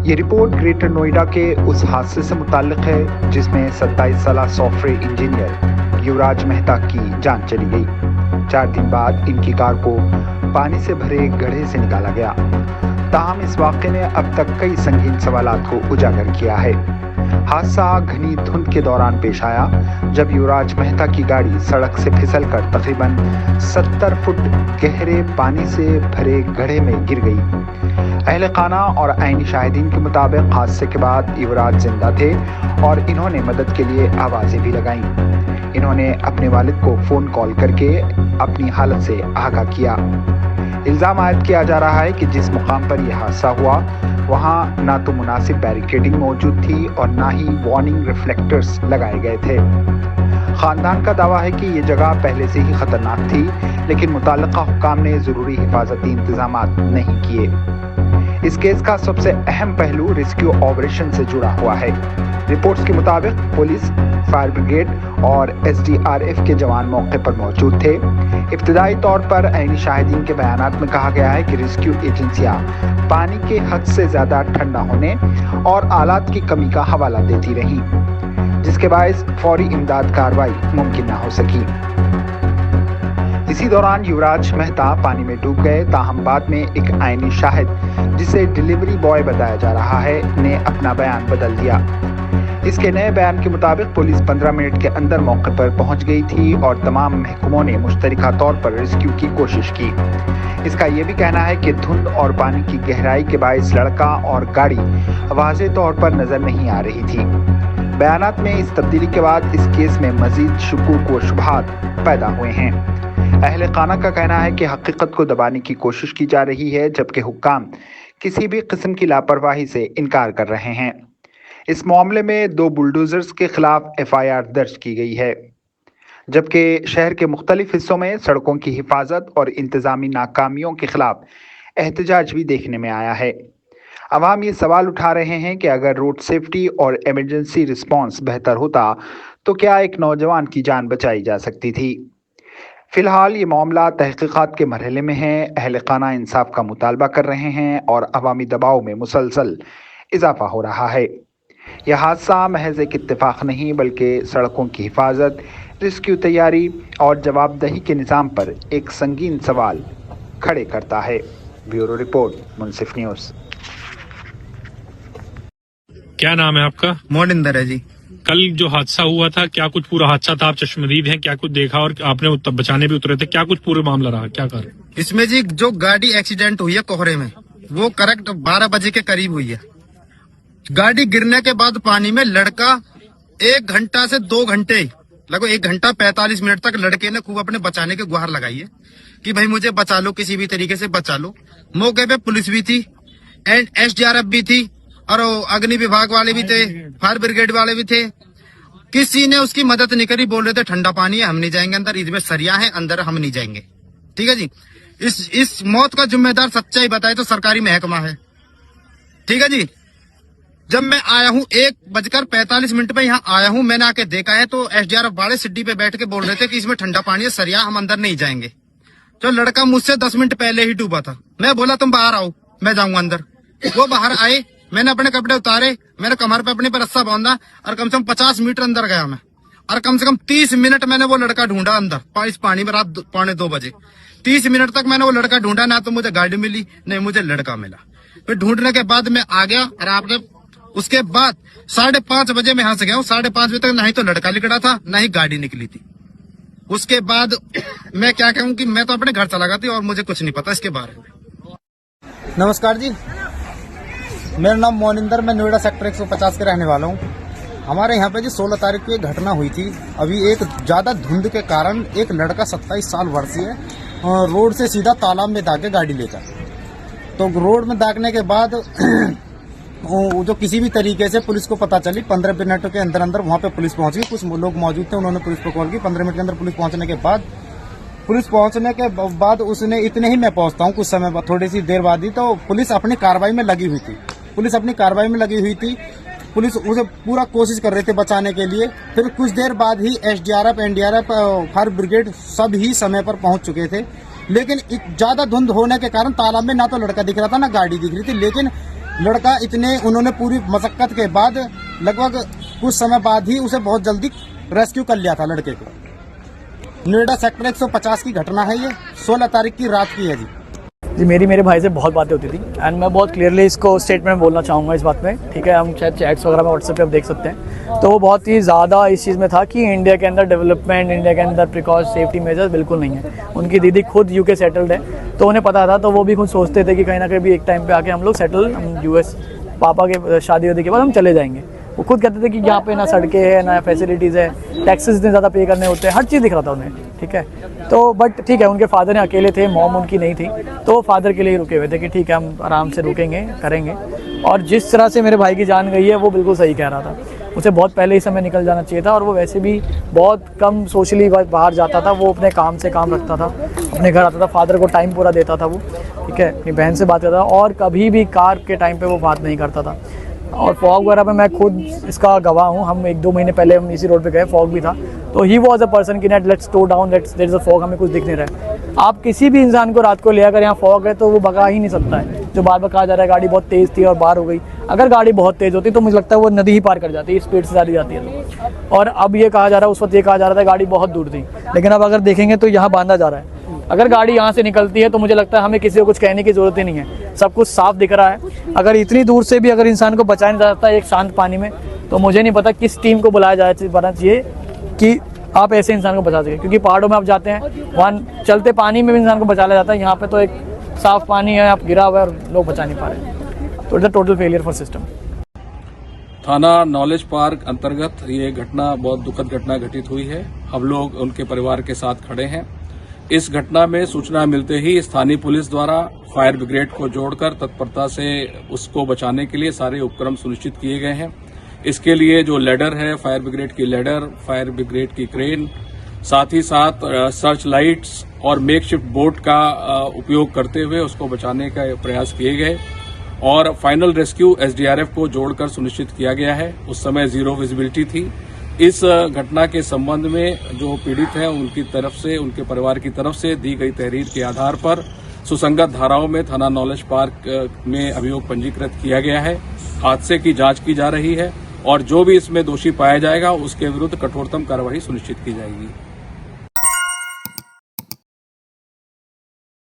ये report greater Noida के उस हादसे से मुताल्लिक है जिसमें 27 साल सॉफ्टवेयर इंजीनियर युवराज मेहता की जान चली गई। 4 दिन बाद इनकी कार को पानी से भरे गड्ढे से निकाला गया। ताहम इस वाक़े ने अब तक कई संगीन सवालात को उजागर किया है। हादसा घनी धुंध के दौरान पेश आया जब युवराज मेहता की गाड़ी सड़क से फिसलकर तकरीबन 70 फुट गहरे पानी से भरे गड्ढे में गिर गई। अहले खाना और आईनी शाहिदीन के मुताबिक हादसे के बाद युवराज जिंदा थे और इन्होंने मदद के लिए आवाज़ें भी लगाईं। इन्होंने अपने वालिद को फ़ोन कॉल करके अपनी हालत से आगाह किया। इल्ज़ाम आयद किया जा रहा है कि जिस मुकाम पर यह हादसा हुआ वहाँ ना तो मुनासिब बैरिकेडिंग मौजूद थी और ना ही वार्निंग रिफ्लेक्टर्स लगाए गए थे। ख़ानदान का दावा है कि ये जगह पहले से ही ख़तरनाक थी, लेकिन मुताल्लिक़ा हुक्काम ने ज़रूरी हिफाजती इंतज़ामात नहीं किए। इस केस का सबसे अहम पहलू रेस्क्यू ऑपरेशन से जुड़ा हुआ है। रिपोर्ट्स के मुताबिक पुलिस, फायर ब्रिगेड और SDRF के जवान मौके पर मौजूद थे। इब्तिदाई तौर पर आईनी शाहिदीन के बयानात में कहा गया है कि रेस्क्यू एजेंसियां पानी के हद से ज़्यादा ठंडा होने और आलात की कमी का हवाला देती रहीं, जिसके बायस फौरी इमदाद कार्रवाई मुमकिन न हो सकी। इसी दौरान युवराज मेहता पानी में डूब गए। ताहम बाद में एक आईनी शाहिद, जिसे डिलीवरी बॉय बताया जा रहा है, ने अपना बयान बदल दिया। इसके नए बयान के मुताबिक पुलिस 15 मिनट के अंदर मौके पर पहुंच गई थी और तमाम महकमों ने मुश्तरका तौर पर रेस्क्यू की कोशिश की। इसका यह भी कहना है कि धुंध और पानी की गहराई के बायस लड़का और गाड़ी वाज़ेह तौर पर नजर नहीं आ रही थी। बयानात में इस तब्दीली के बाद इस केस में मजीद शुकूक व शुबहात पैदा हुए हैं। अहले खाना का कहना है कि हकीकत को दबाने की कोशिश की जा रही है, जबकि हुक्काम किसी भी किस्म की लापरवाही से इनकार कर रहे हैं। इस मामले में 2 बुलडोजर्स के खिलाफ FIR दर्ज की गई है, जबकि शहर के मुख्तलिफ हिस्सों में सड़कों की हिफाजत और इंतजामी नाकामियों के खिलाफ एहतजाज भी देखने में आया है। अवाम ये सवाल उठा रहे हैं कि अगर रोड सेफ्टी और इमरजेंसी रिस्पॉन्स बेहतर होता तो क्या एक नौजवान की जान बचाई जा सकती थी। फिलहाल ये मामला तहकीकात के मरहले में है। अहले खाना इंसाफ का मुतालबा कर रहे हैं और अवामी दबाव में मुसलसल इजाफा हो रहा है। यह हादसा महज एक इत्तेफाक नहीं, बल्कि सड़कों की हिफाजत, रेस्क्यू तैयारी और जवाबदेही के निज़ाम पर एक संगीन सवाल खड़े करता है। ब्यूरो रिपोर्ट, मुनसिफ न्यूज़। क्या नाम है आपका? मोनिंदर है जी। कल जो हादसा हुआ था, क्या कुछ पूरा हादसा था? आप चश्मदीद हैं, क्या कुछ देखा और आपने तब बचाने भी उतरे थे, क्या कुछ पूरा मामला रहा, क्या कर? इसमें जी जो गाड़ी एक्सीडेंट हुई है कोहरे में, वो करेक्ट 12 बजे के करीब हुई है। गाड़ी गिरने के बाद पानी में लड़का 1 घंटा से 2 घंटे, लगभग 1 घंटा 45 मिनट तक लड़के ने खूब अपने बचाने की गुहार लगाई है कि भाई मुझे बचा लो, किसी भी तरीके से बचा लो। मौके पे पुलिस भी थी एंड SDRF भी थी और अग्नि विभाग वाले भी थे, फायर ब्रिगेड वाले भी थे। किसी ने उसकी मदद नहीं करी। बोल रहे थे ठंडा पानी है, हम नहीं जाएंगे अंदर, इसमें सरिया है अंदर, हम नहीं जाएंगे। ठीक है जी। इस मौत का जिम्मेदार सच्चाई बताए तो सरकारी महकमा है। ठीक है जी। जब मैं आया हूँ 1:45 पे यहाँ आया हूँ, मैंने आके देखा है तो SDRF वाले सिड्डी पे बैठ के बोल रहे थे कि इसमें ठंडा पानी है, सरिया, हम अंदर नहीं जाएंगे। तो लड़का मुझसे 10 मिनट पहले ही डूबा था। मैं बोला तुम बाहर आओ, मैं जाऊंगा अंदर। वो बाहर आए, मैंने अपने कपड़े उतारे, मैंने कमर पे अपने पर रस्सा बांधा और कम से कम 50 मीटर अंदर गया मैं, और कम से कम 30 मिनट मैंने वो लड़का ढूंढा अंदर इस पानी में। रात 1:45 बजे 30 मिनट तक मैंने वो लड़का ढूंढा। ना तो मुझे गाड़ी मिली, नहीं मुझे लड़का मिला। फिर ढूंढने के बाद मैं आ गया और आपके उसके बाद 5:30 बजे मैं यहाँ से गया हूँ। 5:30 बजे तक ना ही तो लड़का निकला था, ना ही गाड़ी निकली थी। उसके बाद मैं क्या कहूँ कि मैं तो अपने घर चला गया था और मुझे कुछ नहीं पता इसके बारे में। नमस्कार जी, मेरा नाम मोनिंदर, मैं नोएडा सेक्टर 150 के रहने वाला हूँ। हमारे यहाँ पे जी 16 तारीख को एक घटना हुई थी। अभी एक ज़्यादा धुंध के कारण एक लड़का 27 साल वर्षीय रोड से सीधा तालाब में दागे गाड़ी ले जाए। तो रोड में दागने के बाद जो किसी भी तरीके से पुलिस को पता चली, 15 मिनट के अंदर अंदर वहाँ पे पुलिस पहुंची। कुछ लोग मौजूद थे, उन्होंने पुलिस को कॉल की। 15 मिनट के अंदर पुलिस पहुंचने के बाद उसने, इतने ही मैं पहुंचता हूँ कुछ समय बाद, थोड़ी सी देर बाद ही, तो पुलिस अपनी कार्रवाई में लगी हुई थी। पुलिस उसे पूरा कोशिश कर रहे थे बचाने के लिए। फिर कुछ देर बाद ही SDRF, NDRF, फायर ब्रिगेड सब ही समय पर पहुंच चुके थे। लेकिन ज्यादा धुंध होने के कारण तालाब में ना तो लड़का दिख रहा था ना गाड़ी दिख रही थी। लेकिन लड़का इतने उन्होंने पूरी मशक्कत के बाद लगभग कुछ समय बाद ही उसे बहुत जल्दी रेस्क्यू कर लिया था लड़के को। नोएडा सेक्टर 150 की घटना है ये, 16 तारीख की रात की है जी। मेरे भाई से बहुत बातें होती थी एंड मैं बहुत क्लियरली इसको स्टेटमेंट में बोलना चाहूँगा इस बात में, ठीक है। हम शायद चैट्स वगैरह में व्हाट्सएप पे आप देख सकते हैं। तो वो बहुत ही ज़्यादा इस चीज़ में था कि इंडिया के अंदर डेवलपमेंट, इंडिया के अंदर प्रिकॉश सेफ्टी मेजर्स बिल्कुल नहीं है। उनकी दीदी खुद यूके सेटल्ड है, तो उन्हें पता था, तो वो भी खुद सोचते थे कि कहीं ना कहीं भी एक टाइम पे आके हम लोग सेटल, हम यूएस पापा के शादी वादी के बाद हम चले जाएंगे। वो खुद कहते थे कि यहाँ पे ना सड़कें हैं, ना फैसिलिटीज़ है, टैक्सेस इतने ज़्यादा पे करने होते हैं, हर चीज़ दिख रहा था उन्हें, ठीक है। तो बट ठीक है, उनके फादर ने अकेले थे, मॉम उनकी नहीं थी, तो फादर के लिए ही रुके हुए थे कि ठीक है हम आराम से रुकेंगे, करेंगे। और जिस तरह से मेरे भाई की जान गई है वो बिल्कुल सही कह रहा था। उसे बहुत पहले ही समय निकल जाना चाहिए था, और वो वैसे भी बहुत कम सोशली बाहर जाता था। वो अपने काम से काम रखता था, अपने घर आता था, फादर को टाइम पूरा देता था वो, ठीक है, अपनी बहन से बात करता था, और कभी भी कार के टाइम पे वो बात नहीं करता था। और फॉग वगैरह पे मैं खुद इसका गवाह हूँ। हम 1-2 महीने पहले हम इसी रोड पे गए, फॉग भी था, तो ही वॉज अ पर्सन की नेट let's slow down, let's there is a fog, हमें कुछ दिख नहीं रहा है। आप किसी भी इंसान को रात को ले आकर यहाँ फॉग है तो वो भगा ही नहीं सकता है। जो बार बार कहा जा रहा है गाड़ी बहुत तेज़ थी और बाहर हो गई, अगर गाड़ी बहुत तेज़ होती तो मुझे लगता है वो नदी ही पार कर जाती है, स्पीड से ज़्यादा जाती है तो। और अब ये कहा जा रहा है, उस वक्त ये कहा जा रहा था गाड़ी बहुत दूर थी, लेकिन अब अगर देखेंगे तो यहाँ बांधा जा रहा है। अगर गाड़ी यहाँ से निकलती है तो मुझे लगता है हमें किसी को कुछ कहने की ज़रूरत ही नहीं है, सब कुछ साफ दिख रहा है। अगर इतनी दूर से भी अगर इंसान को बचाया नहीं जाता है एक शांत पानी में, तो मुझे नहीं पता किस टीम को बुलाया जाना चाहिए कि आप ऐसे इंसान को बचा सकें। क्योंकि पहाड़ों में आप जाते हैं, वहाँ चलते पानी में भी इंसान को बचा लिया जाता है, यहाँ पे तो एक साफ पानी है, आप गिरा हुआ है और लोग बचा नहीं पा रहे। तो it's a total failure for system. थाना नॉलेज पार्क अंतर्गत ये घटना, बहुत दुखद घटना घटित हुई है। हम लोग उनके परिवार के साथ खड़े हैं। इस घटना में सूचना मिलते ही स्थानीय पुलिस द्वारा फायर ब्रिगेड को जोड़कर तत्परता से उसको बचाने के लिए सारे उपक्रम सुनिश्चित किए गए हैं। इसके लिए जो लैडर है, फायर ब्रिगेड की लैडर, फायर ब्रिगेड की क्रेन, साथ ही साथ सर्च लाइट्स और मेकशिफ्ट बोट का उपयोग करते हुए उसको बचाने का प्रयास किए गए, और फाइनल रेस्क्यू एसडीआरएफ को जोड़कर सुनिश्चित किया गया है। उस समय 0 विजिबिलिटी थी। इस घटना के संबंध में जो पीड़ित हैं उनकी तरफ से, उनके परिवार की तरफ से दी गई तहरीर के आधार पर सुसंगत धाराओं में थाना नॉलेज पार्क में अभियोग पंजीकृत किया गया है। हादसे की जांच की जा रही है, और जो भी इसमें दोषी पाया जाएगा उसके विरुद्ध कठोरतम कार्रवाई सुनिश्चित की जाएगी।